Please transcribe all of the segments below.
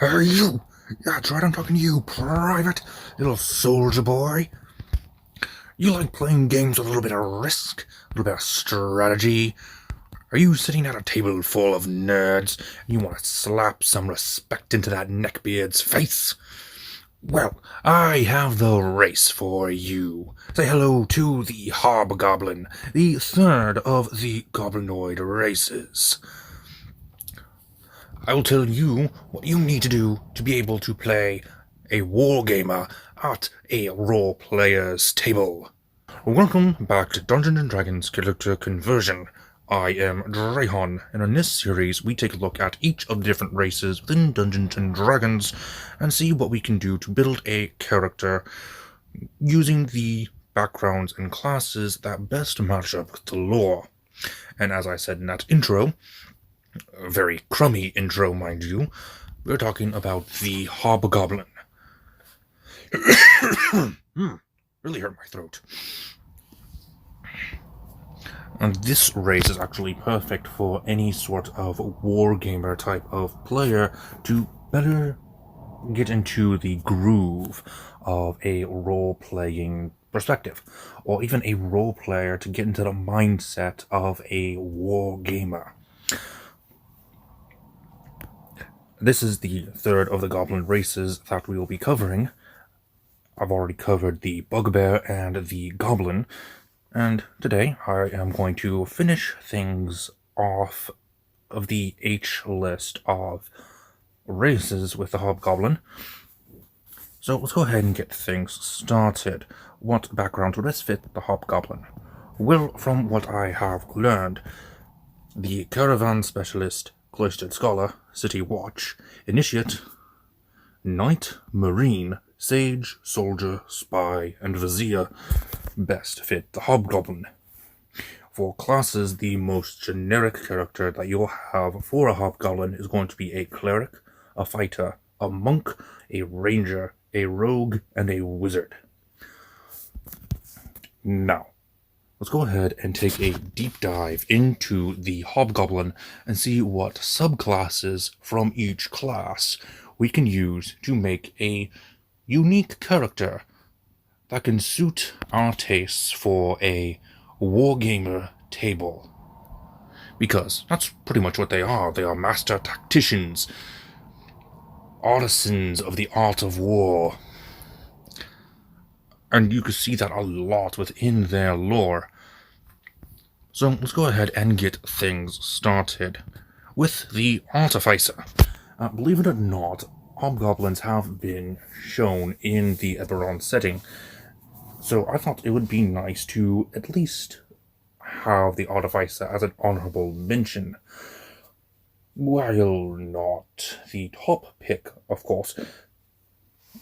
Hey, you! That's right, I'm talking to you, Private, little soldier boy. You like playing games with a little bit of risk, a little bit of strategy? Are you sitting at a table full of nerds and you want to slap some respect into that neckbeard's face? Well, I have the race for you. Say hello to the Hobgoblin, the third of the Goblinoid races. I will tell you what you need to do to be able to play a wargamer at a role player's table. Welcome back to Dungeons & Dragons Character Conversion. I am Drahon, and in this series we take a look at each of the different races within Dungeons & Dragons and see what we can do to build a character using the backgrounds and classes that best match up with the lore. And as I said in that intro, a very crummy intro, mind you, we're talking about the Hobgoblin. Really hurt my throat. And this race is actually perfect for any sort of wargamer type of player to better get into the groove of a role-playing perspective, or even a role player to get into the mindset of a wargamer. This is the third of the goblin races that we will be covering. I've already covered the bugbear and the goblin, and today I am going to finish things off of the H list of races with the hobgoblin. So let's go ahead and get things started. What background would best fit the hobgoblin? Well, from what I have learned, the caravan specialist, cloistered scholar, city watch, initiate, knight, marine, sage, soldier, spy, and vizier best fit the hobgoblin. For classes, the most generic character that you'll have for a hobgoblin is going to be a cleric, a fighter, a monk, a ranger, a rogue, and a wizard. Now, let's go ahead and take a deep dive into the hobgoblin and see what subclasses from each class we can use to make a unique character that can suit our tastes for a wargamer table. Because that's pretty much what they are. They are master tacticians, artisans of the art of war. And you can see that a lot within their lore. So let's go ahead and get things started with the Artificer. Believe it or not, hobgoblins have been shown in the Eberron setting, so I thought it would be nice to at least have the Artificer as an honorable mention. While not the top pick, of course,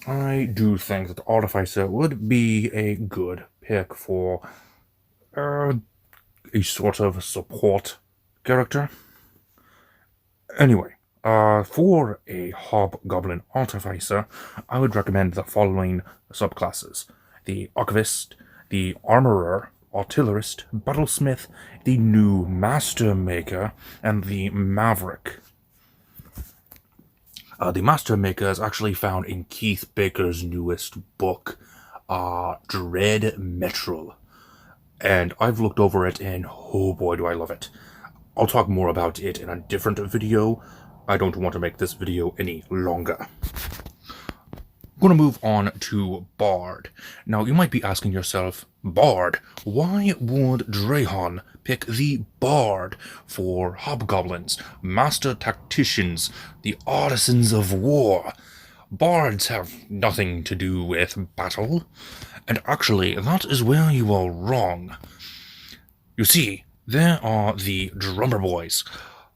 I do think that the Artificer would be a good pick for a sort of support character. Anyway, for a hobgoblin artificer, I would recommend the following subclasses: the archivist, the armorer, artillerist, battlesmith, the new master maker, and the maverick. The master maker is actually found in Keith Baker's newest book, Dread Metrol. And I've looked over it, and oh boy, do I love it. I'll talk more about it in a different video. I don't want to make this video any longer. I'm going to move on to Bard. Now, you might be asking yourself, Bard, why would Drahon pick the Bard for hobgoblins, master tacticians, the artisans of war? Bards have nothing to do with battle. And actually, that is where you are wrong. You see, there are the drummer boys,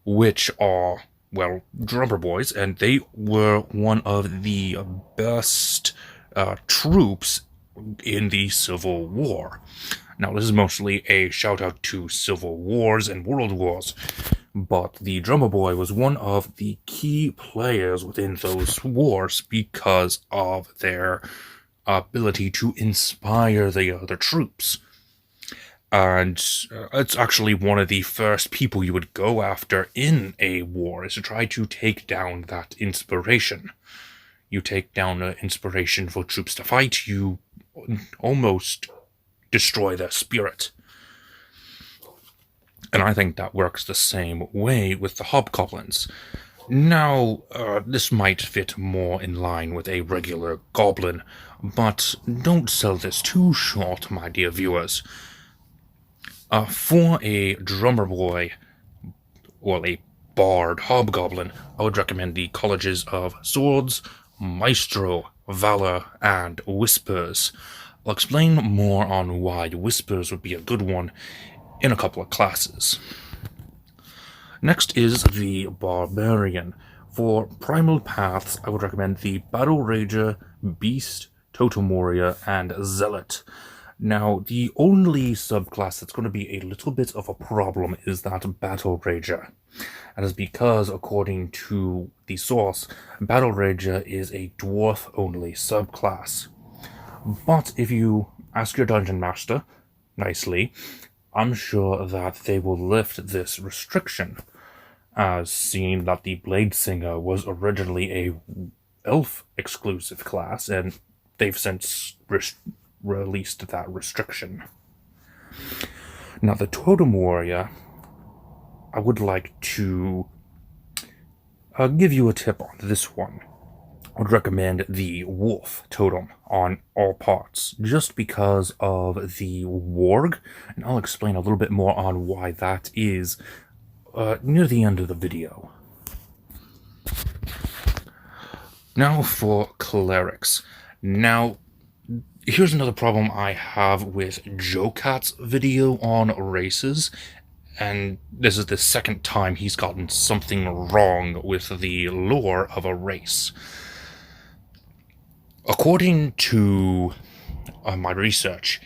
which are, well, drummer boys, and they were one of the best troops in the Civil War. Now, this is mostly a shout-out to Civil Wars and World Wars, but the drummer boy was one of the key players within those wars because of their ability to inspire the other troops. And it's actually one of the first people you would go after in a war, is to try to take down that inspiration. You take down the inspiration for troops to fight, you almost destroy their spirit. And I think that works the same way with the Hobgoblins. Now, this might fit more in line with a regular goblin, but don't sell this too short, my dear viewers. For a drummer boy, well, a bard hobgoblin, I would recommend the colleges of Swords, Maestro, Valor, and Whispers. I'll explain more on why Whispers would be a good one in a couple of classes. Next is the Barbarian. For Primal Paths, I would recommend the Battle Rager, Beast, Totem Warrior, and Zealot. Now, the only subclass that's going to be a little bit of a problem is that Battle Rager. And it's because, according to the source, Battle Rager is a dwarf-only subclass. But if you ask your Dungeon Master, nicely, I'm sure that they will lift this restriction, as seeing that the Blade Singer was originally a elf-exclusive class, and they've since released that restriction. Now, the Totem Warrior, I would like to give you a tip on this one. I would recommend the Wolf Totem on all parts, just because of the Warg, and I'll explain a little bit more on why that is near the end of the video. Now for Clerics. Now, here's another problem I have with Joe Cat's video on races, and this is the second time he's gotten something wrong with the lore of a race. According to my research,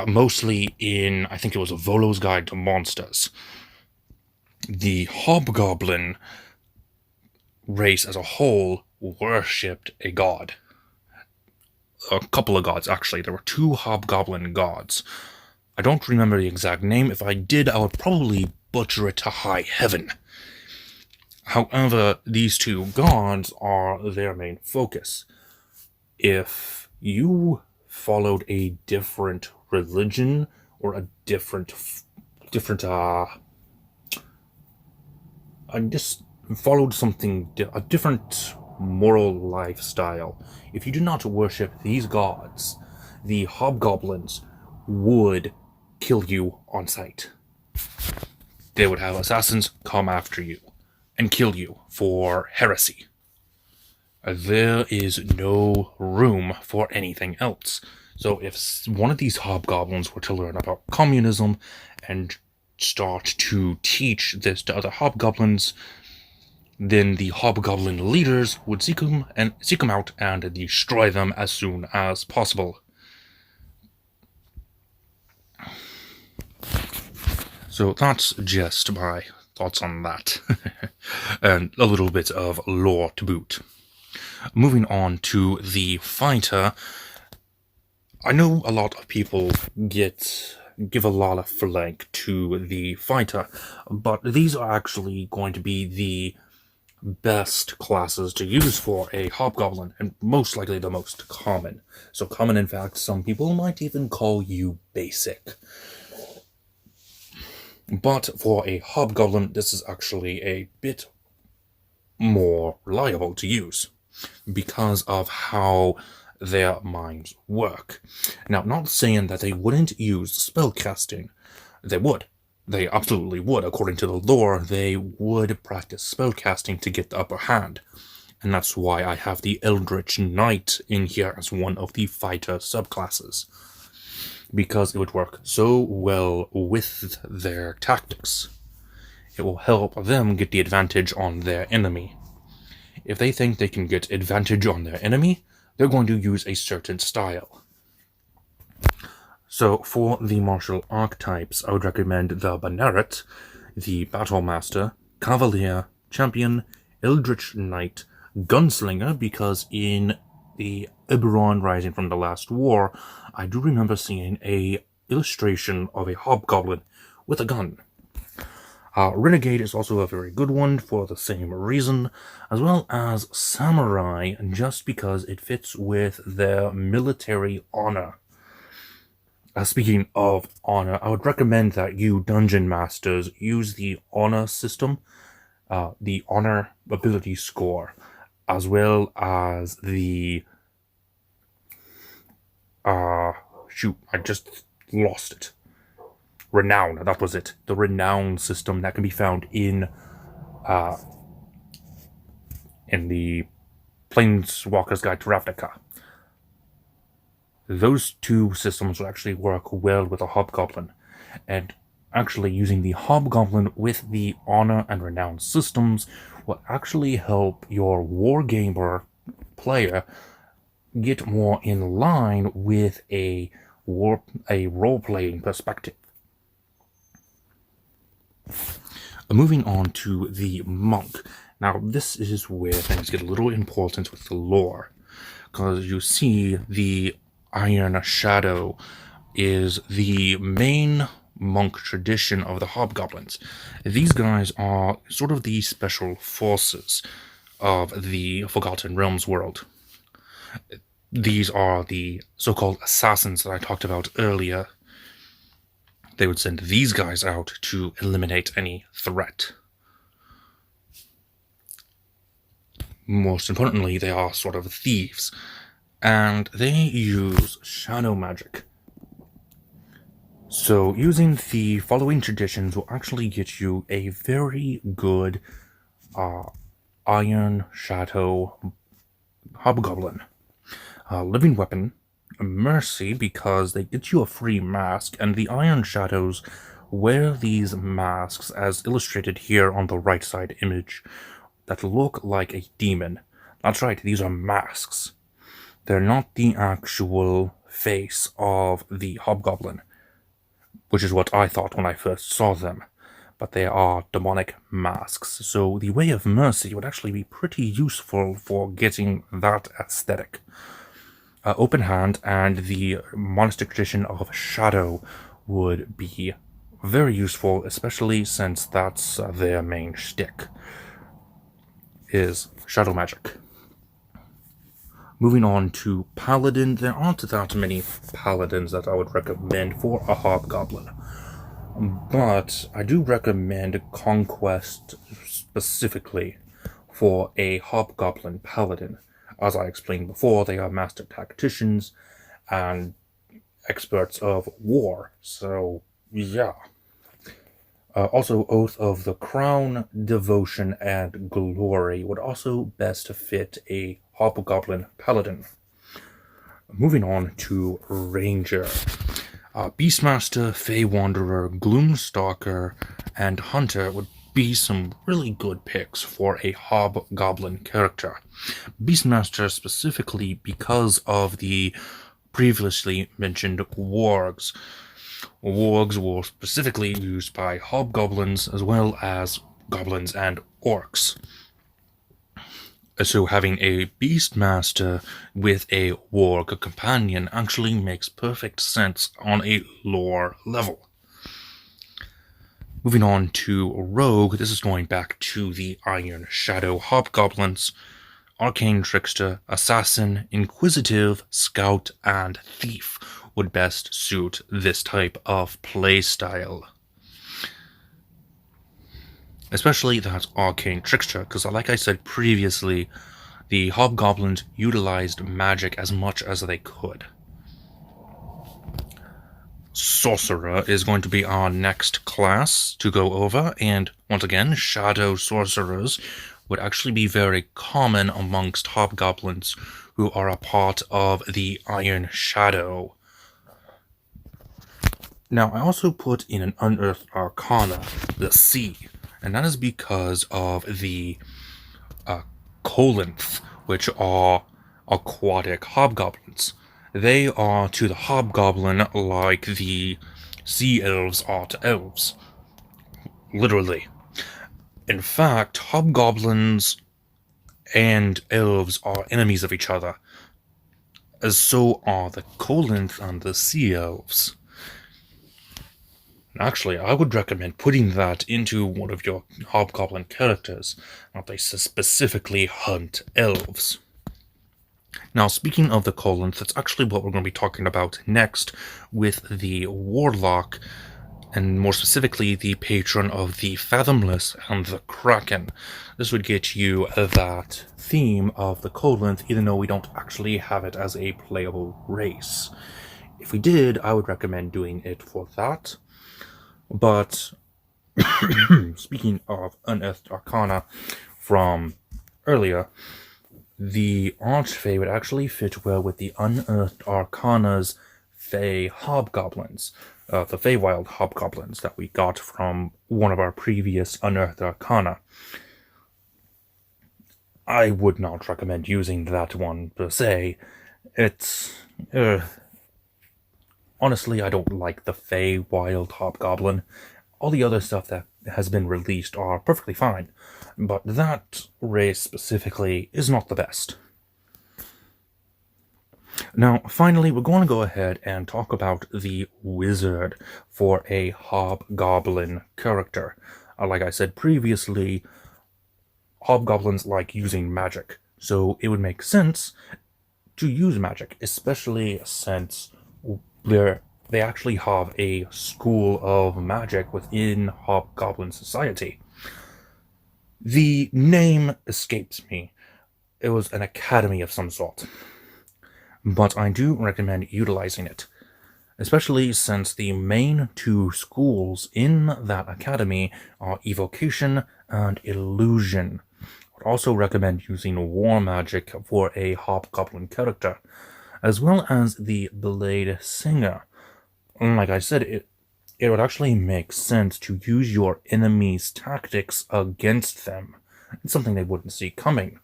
mostly in, I think it was a Volo's Guide to Monsters, the Hobgoblin race as a whole worshipped a god. A couple of gods, actually. There were 2 Hobgoblin gods. I don't remember the exact name. If I did, I would probably butcher it to high heaven. However, these 2 gods are their main focus. If you followed a different religion or a followed something, a different moral lifestyle, if you did not worship these gods, the Hobgoblins would kill you on sight. They would have assassins come after you and kill you for heresy. There is no room for anything else. So if one of these Hobgoblins were to learn about communism and start to teach this to other Hobgoblins, then the Hobgoblin leaders would seek them out and destroy them as soon as possible. So that's just my thoughts on that. And a little bit of lore to boot. Moving on to the fighter, I know a lot of people give a lot of flank to the fighter, but these are actually going to be the best classes to use for a Hobgoblin, and most likely the most common. So common, in fact, some people might even call you basic. But for a Hobgoblin, this is actually a bit more reliable to use, because of how their minds work. Now, not saying that they wouldn't use spellcasting. They would. They absolutely would. According to the lore, they would practice spellcasting to get the upper hand. And that's why I have the Eldritch Knight in here as one of the fighter subclasses. Because it would work so well with their tactics. It will help them get the advantage on their enemy. If they think they can get advantage on their enemy, they're going to use a certain style. So for the martial archetypes, I would recommend the Banneret, the Battlemaster, Cavalier, Champion, Eldritch Knight, Gunslinger, because in the Eberron Rising from the Last War, I do remember seeing a illustration of a hobgoblin with a gun. Renegade is also a very good one for the same reason, as well as Samurai, just because it fits with their military honor. Speaking of honor, I would recommend that you dungeon masters use the honor system, the honor ability score, as well as the shoot, I just lost it. Renown, that was it. The renown system that can be found in the Planeswalker's Guide to Ravnica. Those two systems will actually work well with a hobgoblin, and actually using the hobgoblin with the honor and renown systems will actually help your wargamer player get more in line with a role-playing perspective. Moving on to the monk. Now, this is where things get a little important with the lore, because you see the Iron Shadow is the main monk tradition of the hobgoblins. These guys are sort of the special forces of the Forgotten Realms world. These are the so-called assassins that I talked about earlier. They would send these guys out to eliminate any threat. Most importantly, they are sort of thieves, and they use shadow magic. So using the following traditions will actually get you a very good Iron Shadow Hobgoblin. Living Weapon, Mercy, because they get you a free mask, and the Iron Shadows wear these masks as illustrated here on the right side image that look like a demon. That's right, these are masks. They're not the actual face of the Hobgoblin, which is what I thought when I first saw them, but they are demonic masks. So the Way of Mercy would actually be pretty useful for getting that aesthetic. Open Hand and the monastic tradition of Shadow would be very useful, especially since that's their main shtick, is shadow magic. Moving on to Paladin, there aren't that many Paladins that I would recommend for a Hobgoblin, but I do recommend Conquest specifically for a Hobgoblin Paladin. As I explained before, they are master tacticians and experts of war, so yeah. Also, Oath of the Crown, Devotion, and Glory would also best fit a Hobgoblin Paladin. Moving on to Ranger. Beastmaster, Fey Wanderer, Gloomstalker, and Hunter would be some really good picks for a Hobgoblin character. Beastmaster specifically because of the previously mentioned wargs. Wargs were specifically used by hobgoblins as well as goblins and orcs. So having a Beastmaster with a warg companion actually makes perfect sense on a lore level. Moving on to Rogue, this is going back to the Iron Shadow Hobgoblins. Arcane Trickster, Assassin, Inquisitive, Scout, and Thief would best suit this type of playstyle. Especially that Arcane Trickster, because like I said previously, the Hobgoblins utilized magic as much as they could. Sorcerer is going to be our next class to go over, and once again, Shadow Sorcerers would actually be very common amongst Hobgoblins who are a part of the Iron Shadow. Now, I also put in an Unearthed Arcana, the Sea, and that is because of the Colinth, which are aquatic hobgoblins. They are to the hobgoblin like the sea elves are to elves. Literally. In fact, hobgoblins and elves are enemies of each other, as so are the Colinth and the sea elves. Actually, I would recommend putting that into one of your Hobgoblin characters, not they specifically hunt elves. Now, speaking of the colons, that's actually what we're going to be talking about next with the Warlock, and more specifically, the patron of the Fathomless and the Kraken. This would get you that theme of the colons, even though we don't actually have it as a playable race. If we did, I would recommend doing it for that. But speaking of Unearthed Arcana from earlier, the Archfey would actually fit well with the Unearthed Arcana's Fey Hobgoblins, the Feywild Hobgoblins that we got from one of our previous Unearthed Arcana. I would not recommend using that one per se. It's... honestly, I don't like the Feywild Hobgoblin. All the other stuff that has been released are perfectly fine, but that race specifically is not the best. Now, finally, we're going to go ahead and talk about the Wizard for a Hobgoblin character. Like I said previously, Hobgoblins like using magic, so it would make sense to use magic, especially since they actually have a school of magic within Hobgoblin society. The name escapes me. It was an academy of some sort. But I do recommend utilizing it, especially since the main two schools in that academy are Evocation and Illusion. I would also recommend using War Magic for a Hobgoblin character, as well as the Blade Singer. Like I said, it would actually make sense to use your enemy's tactics against them. It's something they wouldn't see coming,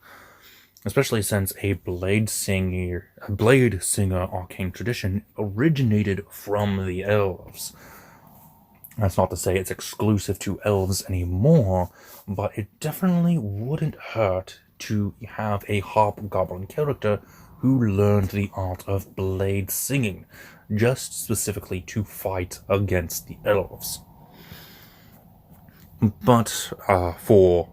especially since a Blade Singer arcane tradition originated from the elves. That's not to say it's exclusive to elves anymore, but it definitely wouldn't hurt to have a Hobgoblin character who learned the art of blade singing, just specifically to fight against the elves. But for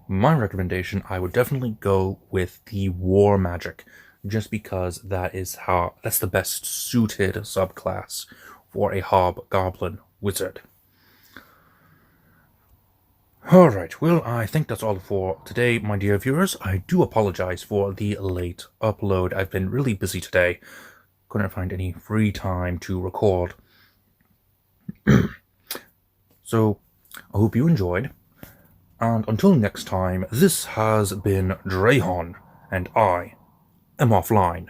my recommendation, I would definitely go with the War Magic, just because that's the best suited subclass for a Hobgoblin wizard. Alright, well, I think that's all for today, my dear viewers. I do apologize for the late upload. I've been really busy today. Couldn't find any free time to record. So, I hope you enjoyed. And until next time, this has been Drahon, and I am offline.